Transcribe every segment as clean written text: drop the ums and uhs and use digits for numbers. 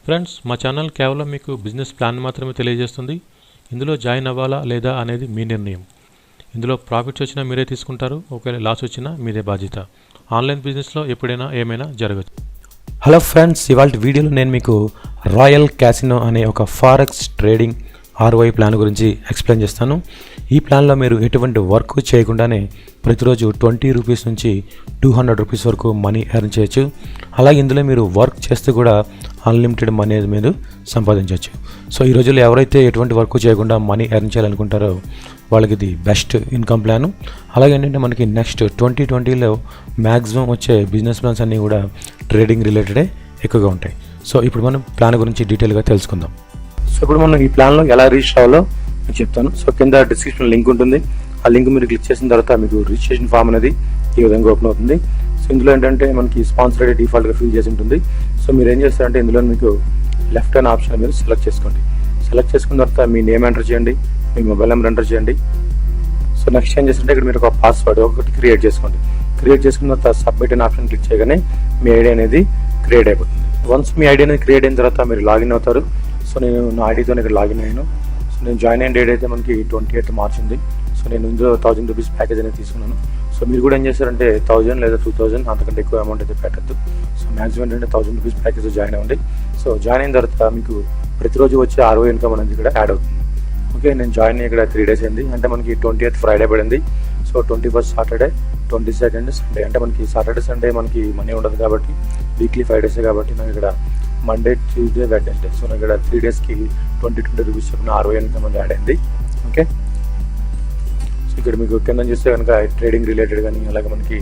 Friends, మా channel కేవలం మీకు బిజినెస్ ప్లాన్ మాత్రమే తెలియజేస్తుంది. ఇందులో జాయిన్ అవ్వాలా లేదా అనేది మీ నిర్ణయం. ఇందులో ప్రాఫిట్స్ వచ్చినా మీరే తీసుకుంటారు, ఒకవేళ లాస్ వచ్చినా మీదే బాధ్యత. ఆన్లైన్ బిజినెస్లో ఎప్పుడైనా ఏమైనా జరగచ్చు. హలో ఫ్రెండ్స్, ఇవాళ వీడియోలో నేను మీకు రాయల్ క్యాసినో అనే ఒక ఫారెక్స్ ట్రేడింగ్ ROI ప్లాన్ గురించి ఎక్స్ప్లెయిన్ చేస్తాను. ఈ ప్లాన్లో మీరు ఎటువంటి వర్క్ చేయకుండానే ప్రతిరోజు 20 రూపీస్ నుంచి 200 రూపీస్ వరకు మనీ ఎర్న్ చేయొచ్చు. అలాగే ఇందులో మీరు వర్క్ చేస్తూ కూడా అన్లిమిటెడ్ మనీ అనేది మీరు సంపాదించవచ్చు. సో ఈ రోజుల్లో ఎవరైతే ఎటువంటి వర్క్ చేయకుండా మనీ ఎర్న్ చేయాలనుకుంటారో వాళ్ళకి ఇది బెస్ట్ ఇన్కమ్ ప్లాను. అలాగే ఏంటంటే మనకి నెక్స్ట్ 2020లో మ్యాక్సిమం వచ్చే బిజినెస్ ప్లాన్స్ అన్నీ కూడా ట్రేడింగ్ రిలేటెడే ఎక్కువగా ఉంటాయి. సో ఇప్పుడు మనం ప్లాన్ గురించి డీటెయిల్గా తెలుసుకుందాం. సో ఇప్పుడు మనం ఈ ప్లాన్లో ఎలా రిజిస్టర్ అవ్వాలో నేను చెప్తాను. సో కింద డిస్క్రిప్షన్ లింక్ ఉంటుంది. ఆ లింక్ మీరు క్లిక్ చేసిన తర్వాత మీకు రిజిస్ట్రేషన్ ఫామ్ అనేది ఈ విధంగా ఓపెన్ అవుతుంది. సో ఇందులో ఏంటంటే మనకి స్పాన్సర్ ఐడి డిఫాల్ట్గా ఫిల్ చేసి ఉంటుంది. సో మీరు ఏం చేస్తారంటే ఇందులో మీకు లెఫ్ట్ హ్యాండ్ ఆప్షన్ మీరు సెలెక్ట్ చేసుకోండి. సెలెక్ట్ చేసుకున్న తర్వాత మీ నేమ్ ఎంటర్ చేయండి, మీ మొబైల్ నెంబర్ ఎంటర్ చేయండి. సో నెక్స్ట్ ఏం చేస్తుంటే ఇక్కడ మీరు ఒక పాస్వర్డ్ ఒకటి క్రియేట్ చేసుకోండి. క్రియేట్ చేసుకున్న తర్వాత సబ్మిట్ అనే ఆప్షన్ క్లిక్ చేయగానే మీ ఐడి అనేది క్రియేట్ అయిపోతుంది. వన్స్ మీ ఐడి అనేది క్రియేట్ అయిన తర్వాత మీరు లాగిన్ అవుతారు. సో నేను నా ఐడితో ఇక్కడ లాగిన్ అయ్యాను. సో నేను జాయిన్ అయిన డేట్ అయితే మనకి 28 మార్చ్ ఉంది. సో నేను ఇందులో 1000 రూపీస్ ప్యాకేజ్ అనేది తీసుకున్నాను. సో మీరు కూడా ఏం చేస్తారంటే 1000 లేదా 2000 అంతకంటే ఎక్కువ అమౌంట్ అయితే పెట్టద్దు. సో మ్యాక్సిమం ఏంటంటే 1000 రూపీస్ ప్యాకేజ్ జాయిన్ అవ్వండి. సో జాయిన్ అయిన తర్వాత మీకు ప్రతిరోజు వచ్చే ROI ఇన్కమ్ అనేది ఇక్కడ యాడ్ అవుతుంది. ఓకే, నేను జాయిన్ అయ్యి ఇక్కడ 3 డేస్ అయింది. అంటే మనకి 20th ఫ్రైడే పడింది. So 21st Saturday, 22nd Sunday. అంటే మనకి సాటర్డే సండే మనకి మనీ ఉండదు కాబట్టి వీక్లీ 5 డేస్ కాబట్టి నాకు ఇక్కడ మండే, ట్యూస్డే, వెడ్నెస్డే. సో నాకు ఇక్కడ 3 డేస్కి 20 రూపీస్ చొప్పున ROI ఇన్కమ్ అనేది యాడ్ అయింది. ఓకే, సో ఇక్కడ మీకు కింద చూస్తే కనుక ట్రేడింగ్ రిలేటెడ్ కానీ అలాగే మనకి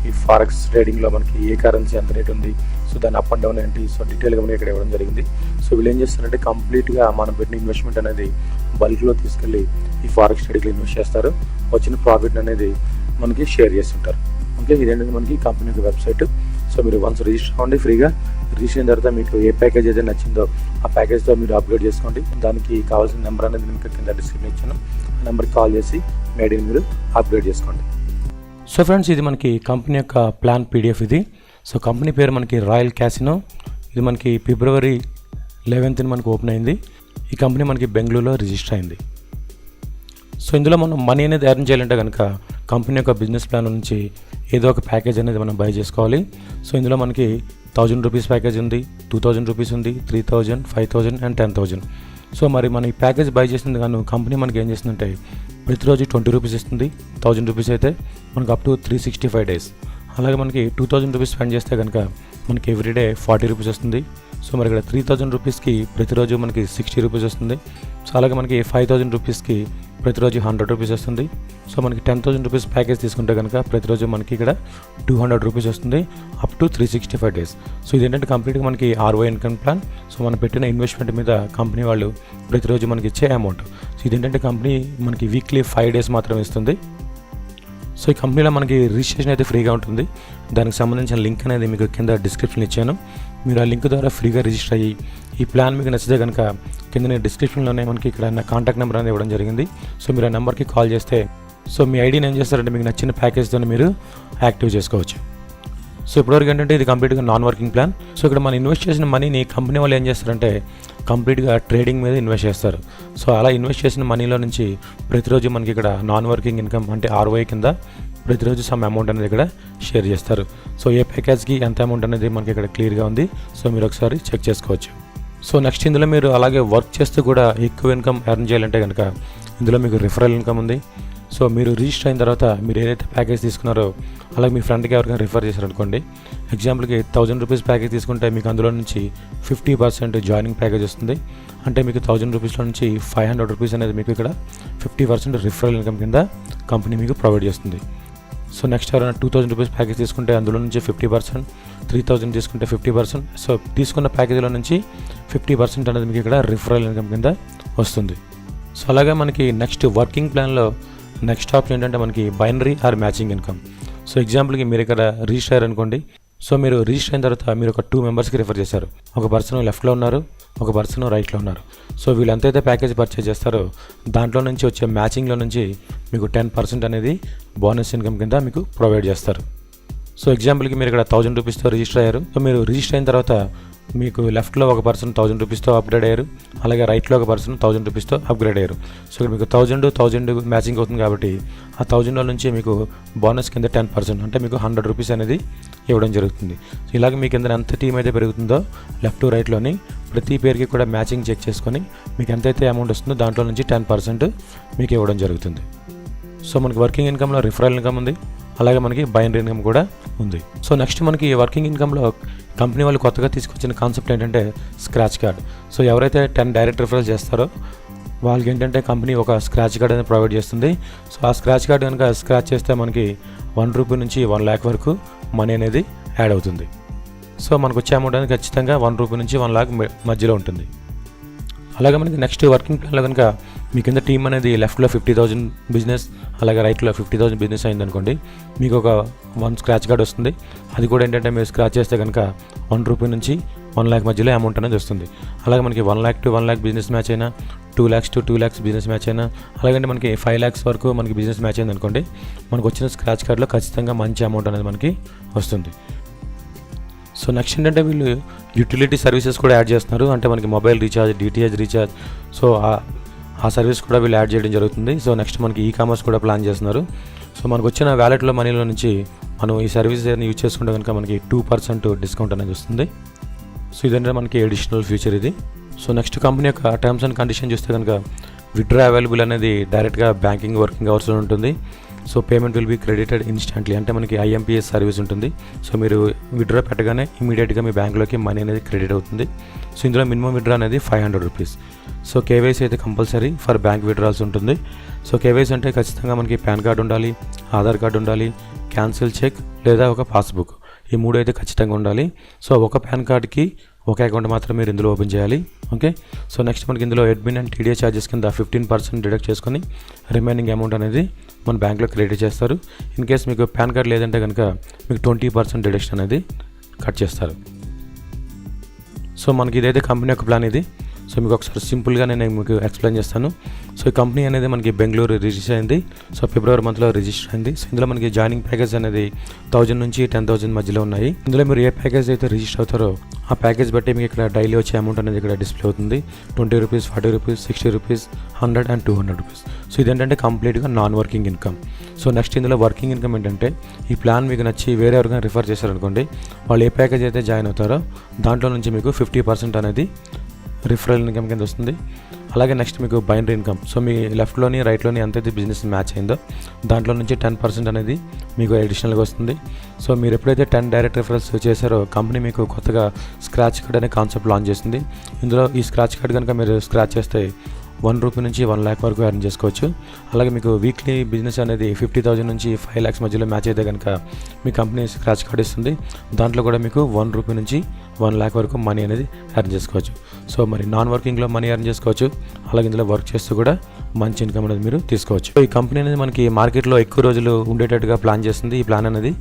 ఈ ఫారెక్స్ ట్రేడింగ్లో మనకి ఏ కరెన్సీ ఎంత రేట్ ఉంది, సో దాని అప్ అండ్ డౌన్ ఏంటి, సో డీటెయిల్గా మనకి ఇక్కడ ఇవ్వడం జరిగింది. సో వీళ్ళు ఏం చేస్తారంటే కంప్లీట్గా మనం పెట్టిన ఇన్వెస్ట్మెంట్ అనేది బల్క్లో తీసుకెళ్ళి ఈ ఫారెక్స్ ట్రేడింగ్లో ఇన్వెస్ట్ చేస్తారు. వచ్చిన ప్రాఫిట్ అనేది మనకి షేర్ చేస్తుంటారు. ఓకే, ఇదేంటంటే మనకి కంపెనీ వెబ్సైట్. సో మీరు వన్స్ రిజిస్టర్ అవ్వండి ఫ్రీగా. రిజిస్టర్ అయిన తర్వాత మీకు ఏ ప్యాకేజ్ అయితే నచ్చిందో ఆ ప్యాకేజ్తో మీరు అప్గ్రేడ్ చేసుకోండి. దానికి కావాల్సిన నెంబర్ అనేది మీకు కింద డిస్క్రిప్షన్ ఇచ్చాను. ఆ నెంబర్కి కాల్ చేసి మీ ఐడిని మీరు అప్గ్రేడ్ చేసుకోండి. సో ఫ్రెండ్స్, ఇది మనకి కంపెనీ యొక్క ప్లాన్ PDF ఇది. సో కంపెనీ పేరు మనకి రాయల్ క్యాసినో. ఇది మనకి February 11th మనకి ఓపెన్ అయింది. ఈ కంపెనీ మనకి బెంగళూరులో రిజిస్టర్ అయింది. సో ఇందులో మనం మనీ అనేది ఎర్న్ చేయాలంటే కనుక కంపెనీ యొక్క బిజినెస్ ప్లాన్ నుంచి ఏదో ఒక ప్యాకేజ్ అనేది మనం బై చేసుకోవాలి. సో ఇందులో మనకి 1000 రూపీస్ ప్యాకేజ్ ఉంది, 2000 రూపీస్ ఉంది, 3000, 5000 అండ్ 10,000. సో మరి మన ఈ ప్యాకేజ్ బై చేసింది కానీ కంపెనీ మనకి ఏం చేస్తుందంటే ప్రతిరోజు 20 రూపీస్ ఇస్తుంది. 1000 రూపీస్ అయితే మనకు అప్ టు 365 డేస్. అలాగే మనకి 2000 రూపీస్ స్పెండ్ చేస్తే కనుక మనకి ఎవ్రీడే 40 రూపీస్ వస్తుంది. సో మరి ఇక్కడ 3000 రూపీస్కి ప్రతిరోజు మనకి 60 రూపీస్ వస్తుంది. సో అలాగే మనకి 5000 రూపీస్కి ప్రతిరోజు 100 రూపీస్ వస్తుంది. సో మనకి 10,000 రూపీస్ ప్యాకేజ్ తీసుకుంటే కనుక ప్రతిరోజు మనకి ఇక్కడ 200 రూపీస్ వస్తుంది అప్ టు 365 డేస్. సో ఇదేంటంటే కంప్లీట్గా మనకి ROI ఇన్కమ్ ప్లాన్. సో మనం పెట్టిన ఇన్వెస్ట్మెంట్ మీద కంపెనీ వాళ్ళు ప్రతిరోజు మనకి ఇచ్చే అమౌంట్. సో ఇదేంటంటే కంపెనీ మనకి వీక్లీ 5 డేస్ మాత్రమే ఇస్తుంది. సో ఈ కంపెనీలో మనకి రిజిస్ట్రేషన్ అయితే ఫ్రీగా ఉంటుంది. దానికి సంబంధించిన లింక్ అనేది మీకు కింద డిస్క్రిప్షన్ ఇచ్చాను. మీరు ఆ లింక్ ద్వారా ఫ్రీగా రిజిస్టర్ అయ్యి ఈ ప్లాన్ మీకు నచ్చితే కనుక కింద డిస్క్రిప్షన్లోనే మనకి ఇక్కడ నా కాంటాక్ట్ నెంబర్ అనేది ఇవ్వడం జరిగింది. సో మీరు ఆ నెంబర్కి కాల్ చేస్తే సో మీ ఐడిని ఏం చేస్తారంటే మీకు నచ్చిన ప్యాకేజ్తో మీరు యాక్టివ్ చేసుకోవచ్చు. సో ఇప్పటివరకు ఏంటంటే ఇది కంప్లీట్గా నాన్ వర్కింగ్ ప్లాన్. సో ఇక్కడ మనం ఇన్వెస్ట్ చేసిన మనీని కంపెనీ వాళ్ళు ఏం చేస్తారంటే కంప్లీట్గా ట్రేడింగ్ మీద ఇన్వెస్ట్ చేస్తారు. సో అలా ఇన్వెస్ట్ చేసిన మనీలో నుంచి ప్రతిరోజు మనకి ఇక్కడ నాన్ వర్కింగ్ ఇన్కమ్ అంటే ROI కింద ప్రతిరోజు సమ్ అమౌంట్ అనేది ఇక్కడ షేర్ చేస్తారు. సో ఏ ప్యాకేజ్కి ఎంత అమౌంట్ అనేది మనకి ఇక్కడ క్లియర్గా ఉంది. సో మీరు ఒకసారి చెక్ చేసుకోవచ్చు. సో నెక్స్ట్ ఇందులో మీరు అలాగే వర్క్ చేస్తూ కూడా ఎక్కువ ఇన్కమ్ ఎర్న్ చేయాలంటే కనుక ఇందులో మీకు రిఫరల్ ఇన్కమ్ ఉంది. సో మీరు రిజిస్టర్ అయిన తర్వాత మీరు ఏదైతే ప్యాకేజ్ తీసుకున్నారో అలాగే మీ ఫ్రెండ్కి ఎవరికైనా రిఫర్ చేశారనుకోండి. ఎగ్జాంపుల్కి 1000 రూపీస్ ప్యాకేజ్ తీసుకుంటే మీకు అందులో నుంచి 50% జాయినింగ్ ప్యాకేజ్ వస్తుంది. అంటే మీకు 1000 రూపీస్లో నుంచి 500 రూపీస్ అనేది మీకు ఇక్కడ 50% రిఫరల్ ఇన్కమ్ కింద కంపెనీ మీకు ప్రొవైడ్ చేస్తుంది. సో నెక్స్ట్ ఎవరైనా 2000 రూపీస్ ప్యాకేజ్ తీసుకుంటే అందులో నుంచి 50%, 3000 తీసుకుంటే 50%. సో తీసుకున్న ప్యాకేజీలో నుంచి 50% అనేది మీకు ఇక్కడ రిఫరల్ ఇన్కమ్ కింద వస్తుంది. సో అలాగే మనకి నెక్స్ట్ వర్కింగ్ ప్లాన్లో నెక్స్ట్ ఆప్షన్ ఏంటంటే మనకి binary or matching income. So ఎగ్జాంపుల్కి మీరు ఇక్కడ రిజిస్టర్ అయ్యారనుకోండి. సో మీరు రిజిస్టర్ అయిన తర్వాత మీరు ఒక 2 మెంబర్స్కి రిఫర్ చేశారు. ఒక పర్సన్ లెఫ్ట్లో ఉన్నారు, ఒక పర్సన్ రైట్లో ఉన్నారు. సో వీళ్ళు ఎంతైతే ప్యాకేజ్ పర్చేజ్ చేస్తారో దాంట్లో నుంచి వచ్చే మ్యాచింగ్లో నుంచి మీకు 10% అనేది బోనస్ ఇన్కమ్ కింద మీకు ప్రొవైడ్ చేస్తారు. సో ఎగ్జాంపుల్కి మీరు ఇక్కడ 1000 రూపీస్తో రిజిస్టర్ అయ్యారు. సో మీరు రిజిస్టర్ అయిన తర్వాత మీకు లెఫ్ట్లో ఒక పర్సన్ 1000 రూపీస్తో అప్గ్రేడ్ అయ్యారు, అలాగే రైట్లో ఒక పర్సన్ 1000 రూపీస్తో అప్గ్రేడ్ అయ్యారు. సో ఇక్కడ మీకు 1000 మ్యాచింగ్ అవుతుంది కాబట్టి ఆ 1000 నుంచి మీకు బోనస్ కింద 10% అంటే మీకు 100 రూపీస్ అనేది ఇవ్వడం జరుగుతుంది. సో ఇలాగ మీ కింద ఎంత టీం అయితే పెరుగుతుందో లెఫ్ట్ రైట్లోని ప్రతి పేరుకి కూడా మ్యాచింగ్ చెక్ చేసుకొని మీకు ఎంతైతే అమౌంట్ వస్తుందో దాంట్లో నుంచి 10% మీకు ఇవ్వడం జరుగుతుంది. సో మనకి వర్కింగ్ ఇన్కమ్లో రిఫరల్ ఇన్కమ్ ఉంది, అలాగే మనకి బైనరీ ఇన్కమ్ కూడా ఉంది. సో నెక్స్ట్ మనకి వర్కింగ్ ఇన్కమ్లో కంపెనీ వాళ్ళు కొత్తగా తీసుకొచ్చిన కాన్సెప్ట్ ఏంటంటే స్క్రాచ్ కార్డ్. సో ఎవరైతే 10 డైరెక్ట్ రిఫరల్ చేస్తారో వాళ్ళకి ఏంటంటే కంపెనీ ఒక స్క్రాచ్ కార్డ్ అనేది ప్రొవైడ్ చేస్తుంది. సో ఆ స్క్రాచ్ కార్డ్ కనుక స్క్రాచ్ చేస్తే మనకి 1 రూపీ నుంచి 1 lakh వరకు మనీ అనేది యాడ్ అవుతుంది. సో మనకు వచ్చే అమౌంట్ అనేది ఖచ్చితంగా 1 రూపీ నుంచి 1 lakh మధ్యలో ఉంటుంది. అలాగే మనకి నెక్స్ట్ వర్కింగ్ ప్లాన్లో కనుక మీ కింద టీం అనేది లెఫ్ట్లో 50,000 బిజినెస్, అలాగే రైట్లో 50,000 బిజినెస్ అయిందనుకోండి, మీకు ఒక 1 స్క్రాచ్ కార్డ్ వస్తుంది. అది కూడా ఏంటంటే మీరు స్క్రాచ్ చేస్తే కనుక 1 రూపీ నుంచి 1 lakh మధ్యలో అమౌంట్ అనేది వస్తుంది. అలాగే మనకి 1 lakh to 1 lakh business match అయినా, 2 lakhs to 2 lakhs business match అయినా, అలాగే మనకి 5 lakhs వరకు మనకి బిజినెస్ మ్యాచ్ అయింది అనుకోండి, మనకు వచ్చిన స్క్రాచ్ కార్డ్లో ఖచ్చితంగా మంచి అమౌంట్ అనేది మనకి వస్తుంది. సో నెక్స్ట్ ఏంటంటే వీళ్ళు యూటిలిటీ సర్వీసెస్ కూడా యాడ్ చేస్తున్నారు. అంటే మనకి mobile recharge, DTH recharge, so ఆ సర్వీస్ కూడా వీళ్ళు యాడ్ చేయడం జరుగుతుంది. సో నెక్స్ట్ మనకి కామర్స్ కూడా ప్లాన్ చేస్తున్నారు. సో మనకు వచ్చిన వ్యాలెట్లో మనీలో నుంచి మనం ఈ సర్వీస్ యూజ్ చేసుకుంటే కనుక మనకి 2% డిస్కౌంట్ అనేది వస్తుంది. సో ఇదంటే మనకి అడిషనల్ ఫీచర్ ఇది. సో నెక్స్ట్ కంపెనీ యొక్క టర్మ్స్ అండ్ కండిషన్ చూస్తే కనుక విత్డ్రా అవైలబుల్ అనేది డైరెక్ట్గా బ్యాంకింగ్ వర్కింగ్ అవర్స్లో ఉంటుంది. So payment will be credited instantly, అంటే మనకి IMPS సర్వీస్ ఉంటుంది. సో మీరు విత్డ్రా పెట్టగానే ఇమీడియట్గా మీ బ్యాంక్లోకి మనీ అనేది క్రెడిట్ అవుతుంది. సో ఇందులో మినిమం విత్డ్రా అనేది 500 రూపీస్. సో KYC అయితే కంపల్సరీ ఫర్ బ్యాంక్ విత్డ్రాల్స్ ఉంటుంది. సో KYC అంటే ఖచ్చితంగా మనకి పాన్ కార్డ్ ఉండాలి, ఆధార్ కార్డు ఉండాలి, క్యాన్సిల్ చెక్ లేదా ఒక పాస్బుక్, ఈ 3 అయితే ఖచ్చితంగా ఉండాలి. సో ఒక పాన్ కార్డ్కి ఒక అకౌంట్ మాత్రం మీరు ఇందులో ఓపెన్ చేయాలి. ఓకే. సో నెక్స్ట్ మనకి ఇందులో అడ్మిన్ అండ్ TDS ఛార్జెస్ కింద 15% డిడక్ట్ చేసుకొని రిమైనింగ్ అమౌంట్ అనేది మన బ్యాంక్లో క్రెడిట్ చేస్తారు. ఇన్ కేస్ మీకు పాన్ కార్డ్ లేదంటే కనుక మీకు 20% డిడక్షన్ అనేది కట్ చేస్తారు. సో మనకి ఇదైతే కంపెనీ యొక్క ప్లాన్ ఇది. సో మీకు ఒకసారి సింపుల్గా నేను మీకు ఎక్స్ప్లెయిన్ చేస్తాను. సో ఈ కంపెనీ అనేది మనకి బెంగళూరు రిజిస్టర్ అయింది. సో ఫిబ్రవరి మంత్లో రిజిస్టర్ అయింది. సో ఇందులో మనకి జాయినింగ్ ప్యాకేజ్ అనేది 1000 నుంచి 10,000 మధ్యలో ఉన్నాయి. ఇందులో మీరు ఏ ప్యాకేజ్ అయితే రిజిస్టర్ అవుతారో ఆ ప్యాకేజ్ బట్టి మీకు ఇక్కడ డైలీ వచ్చే అమౌంట్ అనేది ఇక్కడ డిస్ప్లే అవుతుంది. 20 rupees, 40 rupees, 60 rupees, 100 and 200 rupees. So ఇదేంటంటే కంప్లీట్గా non working income. So next ఇందులో వర్కింగ్ ఇన్కమ్ ఏంటంటే ఈ ప్లాన్ మీకు నచ్చి వేరే ఎవరికైనా రిఫర్ చేశారనుకోండి, వాళ్ళు ఏ ప్యాకేజ్ అయితే జాయిన్ అవుతారో దాంట్లో నుంచి మీకు 50% అనేది రిఫరల్ ఇన్కమ్ కింద వస్తుంది. అలాగే నెక్స్ట్ మీకు బైనరీ ఇన్కమ్. సో మీ లెఫ్ట్లోని రైట్లోని ఎంతైతే బిజినెస్ మ్యాచ్ అయిందో దాంట్లో నుంచి 10% అనేది మీకు అడిషనల్గా వస్తుంది. సో మీరు ఎప్పుడైతే 10 డైరెక్ట్ రిఫరల్స్ చేశారో కంపెనీ మీకు కొత్తగా స్క్రాచ్ కార్డ్ అనే కాన్సెప్ట్ లాంచ్ చేసింది. ఇందులో ఈ స్క్రాచ్ కార్డ్ కనుక మీరు స్క్రాచ్ చేస్తే 1 రూపీ నుంచి 1 lakh వరకు ఎర్న్ చేసుకోవచ్చు. అలాగే మీకు వీక్లీ బిజినెస్ అనేది 50,000 నుంచి 5 lakhs మధ్యలో మ్యాచ్ అయితే కనుక మీ కంపెనీ స్క్రాచ్ కార్డ్ ఇస్తుంది. దాంట్లో కూడా మీకు 1 రూపీ నుంచి 1 lakh వరకు మనీ అనేది ఎర్న్ చేసుకోవచ్చు. సో మరి నాన్ వర్కింగ్లో మనీ ఎర్న్ చేసుకోవచ్చు, అలాగే ఇందులో వర్క్ చేస్తూ కూడా మంచి ఇన్కమ్ అనేది మీరు తీసుకోవచ్చు. సో ఈ కంపెనీ అనేది మనకి మార్కెట్లో ఎక్కువ రోజులు ఉండేటట్టుగా ప్లాన్ చేస్తుంది ఈ ప్లాన్ అనేది.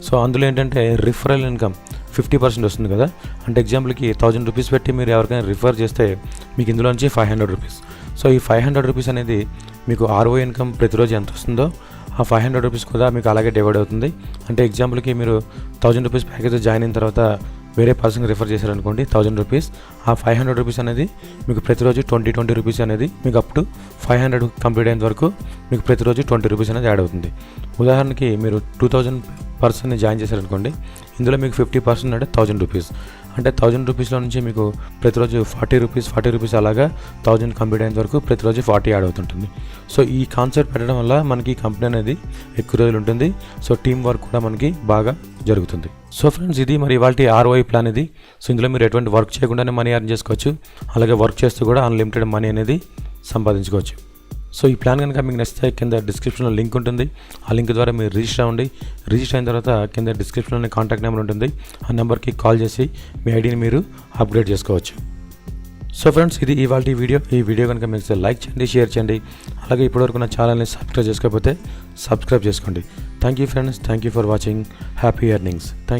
సో అందులో ఏంటంటే రిఫరల్ ఇన్కమ్ 50% వస్తుంది కదా. అంటే ఎగ్జాంపుల్కి 1000 రూపీస్ పెట్టి మీరు ఎవరికైనా రిఫర్ చేస్తే మీకు ఇందులో నుంచి 500 రూపీస్. సో ఈ 500 రూపీస్ అనేది మీకు ROI ఇన్కమ్ ప్రతిరోజు ఎంత వస్తుందో ఆ 500 రూపీస్ కూడా మీకు అలాగే డివైడ్ అవుతుంది. అంటే ఎగ్జాంపుల్కి మీరు 1000 రూపీస్ ప్యాకేజ్ జాయిన్ అయిన తర్వాత వేరే పర్సన్కి రిఫర్ చేశారనుకోండి 1000 రూపీస్, ఆ 500 రూపీస్ అనేది మీకు ప్రతిరోజు 20 రూపీస్ అనేది మీకు అప్ టు 500 కంప్లీట్ అయిన వరకు మీకు ప్రతిరోజు 20 రూపీస్ అనేది యాడ్ అవుతుంది. ఉదాహరణకి మీరు 2000 పర్సన్ని జాయిన్ చేశారనుకోండి, ఇందులో మీకు 50% అంటే 1000 రూపీస్. అంటే 1000 రూపీస్లో నుంచి మీకు ప్రతిరోజు 40 రూపీస్ అలాగా 1000 కంప్లీట్ అయిన వరకు ప్రతిరోజు 40 యాడ్ అవుతుంటుంది. సో ఈ కాన్సెప్ట్ పెట్టడం వల్ల మనకి కంపెనీ అనేది ఎక్కువ రోజులు ఉంటుంది. సో టీం వర్క్ కూడా మనకి బాగా జరుగుతుంది. సో ఫ్రెండ్స్, ఇది మరి ఇవాల్టి ROI ప్లాన్ ఇది. సో ఇందులో మీరు ఎటువంటి వర్క్ చేయకుండానే మనీ ఎర్న్ చేసుకోవచ్చు, అలాగే వర్క్ చేస్తూ కూడా అన్లిమిటెడ్ మనీ అనేది సంపాదించుకోవచ్చు. సో ఈ ప్లాన్ కనుక మీకు నచ్చితే కింద డిస్క్రిప్షన్లో లింక్ ఉంటుంది. ఆ లింక్ ద్వారా మీరు రిజిస్టర్ అవ్వండి. రిజిస్టర్ అయిన తర్వాత కింద డిస్క్రిప్షన్లోనే కాంటాక్ట్ నెంబర్ ఉంటుంది. ఆ నెంబర్కి కాల్ చేసి మీ ఐడిని మీరు అప్గ్రేడ్ చేసుకోవచ్చు. సో ఫ్రెండ్స్, ఇది ఇవాల్టి వీడియో. ఈ వీడియో కనుక మీకు లైక్ చేయండి, షేర్ చేయండి. అలాగే ఇప్పటివరకు నా ఛానల్ని సబ్స్క్రైబ్ చేసుకోకపోతే సబ్స్క్రైబ్ చేసుకోండి. Thank you friends, thank you for watching. Happy earnings. Thank